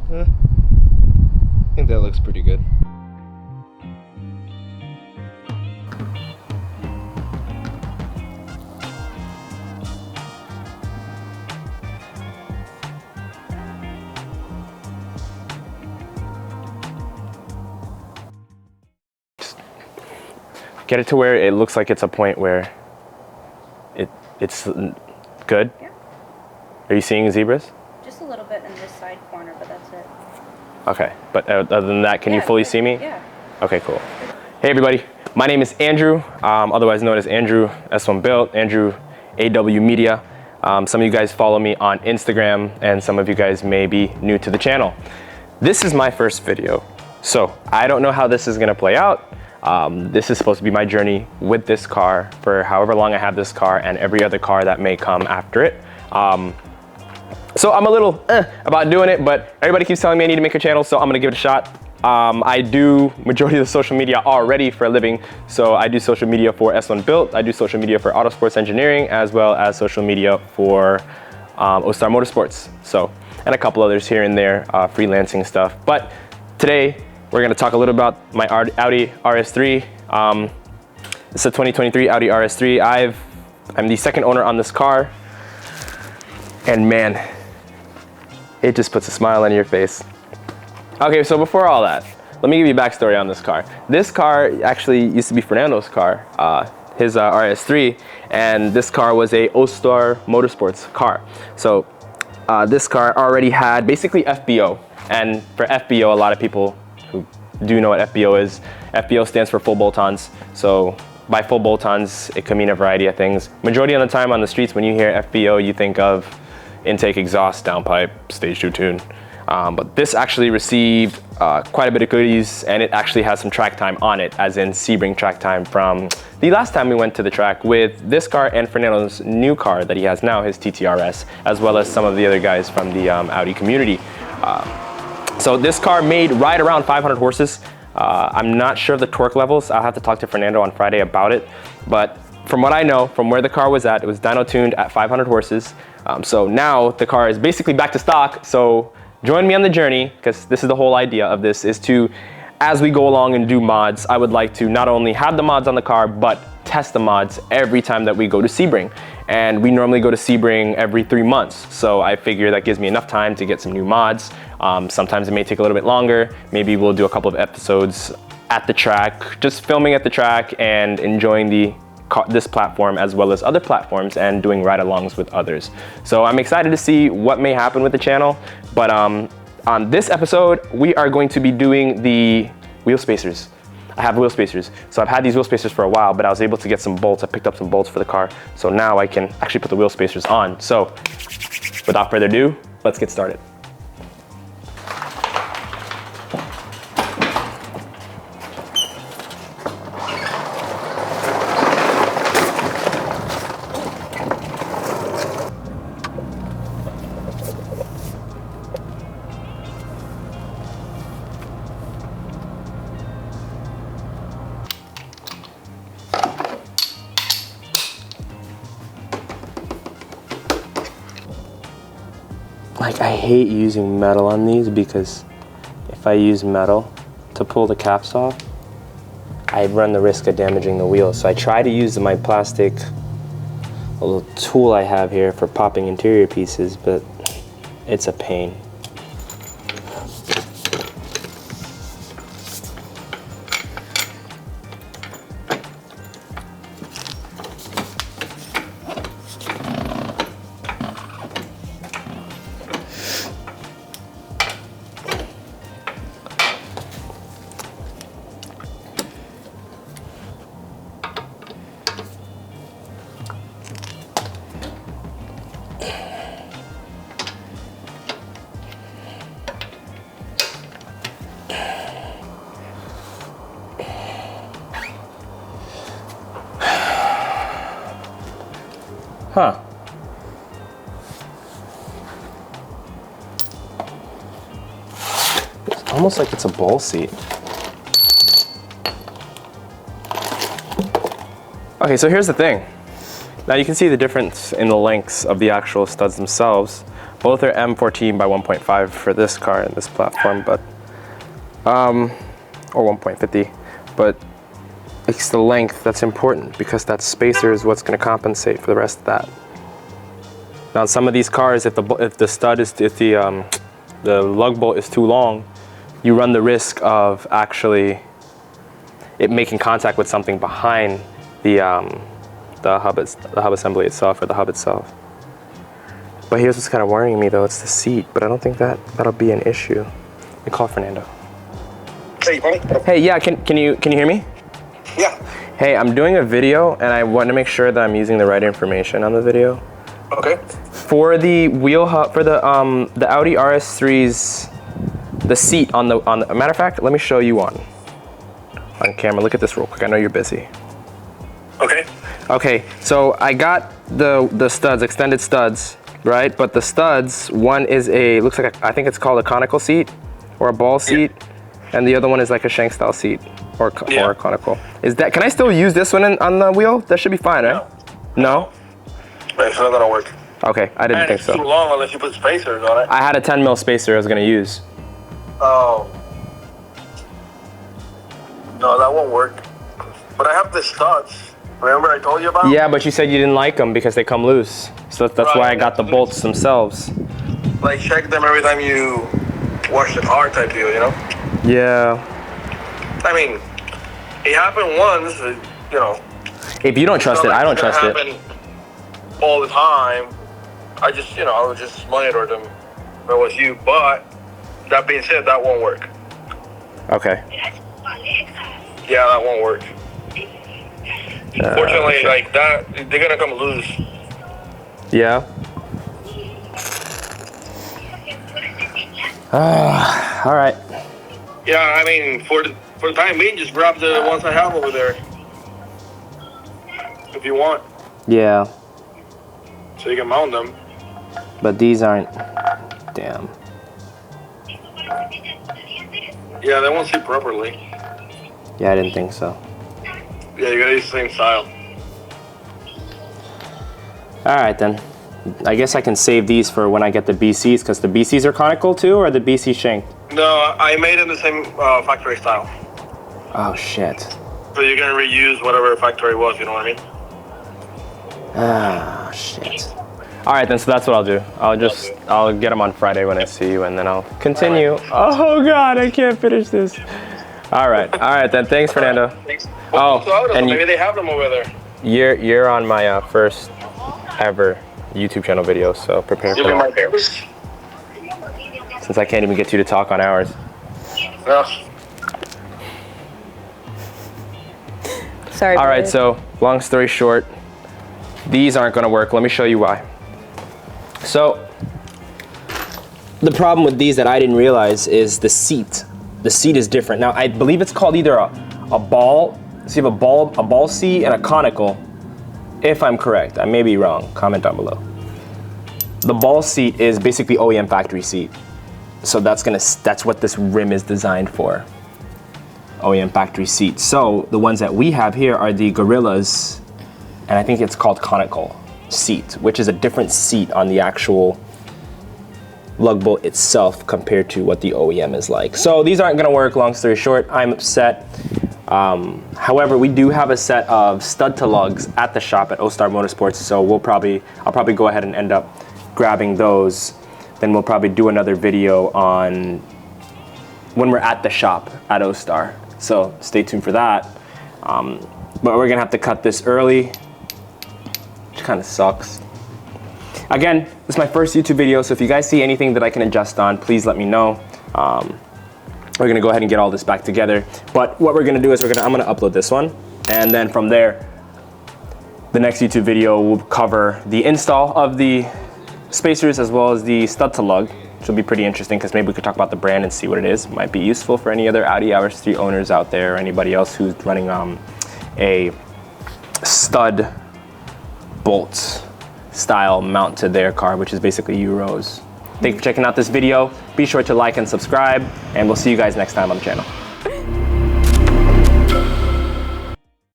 I think that looks pretty good. Get it to where it looks like it's a point where it's good. Yeah. Are you seeing zebras? Just a little bit in this side corner, but that's it. Okay, but other than that, can you fully see me? Yeah. Okay, cool. Hey everybody, my name is Andrew, otherwise known as Andrew S1 Built, Andrew AW Media. Some of you guys follow me on Instagram, and some of you guys may be new to the channel. This is my first video, so I don't know how this is gonna play out. This is supposed to be my journey with this car for however long I have this car and every other car that may come after it. So I'm a little about doing it, but everybody keeps telling me I need to make a channel, so I'm gonna give it a shot. I do majority of the social media already for a living. So I do social media for S1 Built, I do social media for Autosports Engineering, as well as social media for O-Star Motorsports. So, and a couple others here and there, freelancing stuff. But today, we're gonna talk a little about my Audi RS3. It's a 2023 Audi RS3. I'm the second owner on this car. And man, it just puts a smile on your face. Okay, so before all that, let me give you a backstory on this car. This car actually used to be Fernando's car, his RS3, and this car was a O-Star Motorsports car. So this car already had basically FBO. And for FBO, a lot of people who do know what FBO is. FBO stands for full bolt-ons. So by full bolt-ons, it can mean a variety of things. Majority of the time on the streets, when you hear FBO, you think of intake, exhaust, downpipe, stage 2 tune. But this actually received quite a bit of goodies, and it actually has some track time on it, as in Sebring track time from the last time we went to the track with this car and Fernando's new car that he has now, his TTRS, as well as some of the other guys from the Audi community. So this car made right around 500 horses. I'm not sure of the torque levels. I'll have to talk to Fernando on Friday about it. But from what I know, from where the car was at, it was dyno tuned at 500 horses. So now the car is basically back to stock. So join me on the journey, because this is the whole idea of this, is to, as we go along and do mods, I would like to not only have the mods on the car, but test the mods every time that we go to Sebring. And we normally go to Sebring every 3 months. So I figure that gives me enough time to get some new mods. Sometimes it may take a little bit longer. Maybe we'll do a couple of episodes at the track, just filming at the track and enjoying this platform as well as other platforms and doing ride-alongs with others. So I'm excited to see what may happen with the channel. But on this episode, we are going to be doing the wheel spacers. I have wheel spacers. So I've had these wheel spacers for a while, but I was able to get some bolts. I picked up some bolts for the car. So now I can actually put the wheel spacers on. So without further ado, let's get started. Like, I hate using metal on these, because if I use metal to pull the caps off, I run the risk of damaging the wheel. So I try to use my plastic, a little tool I have here for popping interior pieces, but it's a pain. Huh. It's almost like it's a ball seat. Okay, so here's the thing. Now you can see the difference in the lengths of the actual studs themselves, Both are M14 by 1.5 for this car and this platform, but or 1.50, but it's the length that's important because that spacer is what's going to compensate for the rest of that. Now, on some of these cars, if the lug bolt is too long, you run the risk of actually it making contact with something behind the hub assembly itself, or the hub itself. But here's what's kind of worrying me though, it's the seat, but I don't think that'll be an issue. Let me call Fernando. Hey, buddy. Hey, yeah, can you hear me? Yeah. Hey, I'm doing a video and I want to make sure that I'm using the right information on the video. Okay. For the wheel hub, for the Audi RS3's, the seat on the matter of fact, let me show you on camera. Look at this real quick. I know you're busy. Okay. Okay, so I got the studs, extended studs, right? But the studs, one is looks like I think it's called a conical seat or a ball seat, and the other one is like a shank style seat or a conical. Can I still use this one on the wheel? That should be fine, right? No? It's not gonna work. Okay, I didn't think so. It's too long unless you put spacers on it. I had a 10 mil spacer I was gonna use. Oh. No, that won't work. But I have the studs. Remember I told you about? Yeah, but you said you didn't like them because they come loose. So that's why I got the bolts themselves. Like check them every time you wash the car type deal, you know? Yeah. I mean, it happened once, you know. If you don't trust it, I don't trust it. All the time. I would just monitor them if it was you. But that being said, that won't work. Okay. Yeah, that won't work. Fortunately, okay. like that, they're gonna come loose. Yeah. All right. Yeah, I mean, for the time being, just grab the ones I have over there, if you want. Yeah. So you can mount them. But these aren't. Damn. Yeah, they won't sit properly. Yeah, I didn't think so. Yeah, you gotta use the same style. All right then. I guess I can save these for when I get the BCs, because the BCs are conical too, or the BC shanked? No, I made them the same factory style. Oh shit. So you're gonna reuse whatever factory was, you know what I mean? Ah, shit. All right then, so that's what I'll do. I'll get them on Friday when I see you, and then I'll continue. Right. Oh God, I can't finish this. All right then. Thanks, Fernando. Thanks. Oh, and maybe they have them over there. You're on my first ever YouTube channel video, so prepare for that. Since I can't even get you to talk on ours. No. Sorry. All right, so long story short, these aren't gonna work. Let me show you why. So the problem with these that I didn't realize is the seat. The seat is different. Now I believe it's called either a ball. So you have a ball seat and a conical. If I'm correct, I may be wrong. Comment down below. The ball seat is basically OEM factory seat. So that's what this rim is designed for. OEM factory seat. So the ones that we have here are the Gorillas, and I think it's called conical seat, which is a different seat on the actual lug bolt itself compared to what the OEM is like. So these aren't gonna work, long story short. I'm upset. However, we do have a set of stud to lugs at the shop at O-Star Motorsports, so I'll probably go ahead and end up grabbing those. Then we'll probably do another video on when we're at the shop at O-Star. So stay tuned for that. But we're gonna have to cut this early, which kind of sucks. Again, this is my first YouTube video, so if you guys see anything that I can adjust on, please let me know. We're gonna go ahead and get all this back together. But what we're gonna do is I'm gonna upload this one, and then from there, the next YouTube video will cover the install of the spacers as well as the stud to lug, which will be pretty interesting because maybe we could talk about the brand and see what it is. Might be useful for any other Audi RS3 owners out there, or anybody else who's running a stud bolt style mount to their car, which is basically Euros. Thank you for checking out this video. Be sure to like and subscribe, and we'll see you guys next time on the channel.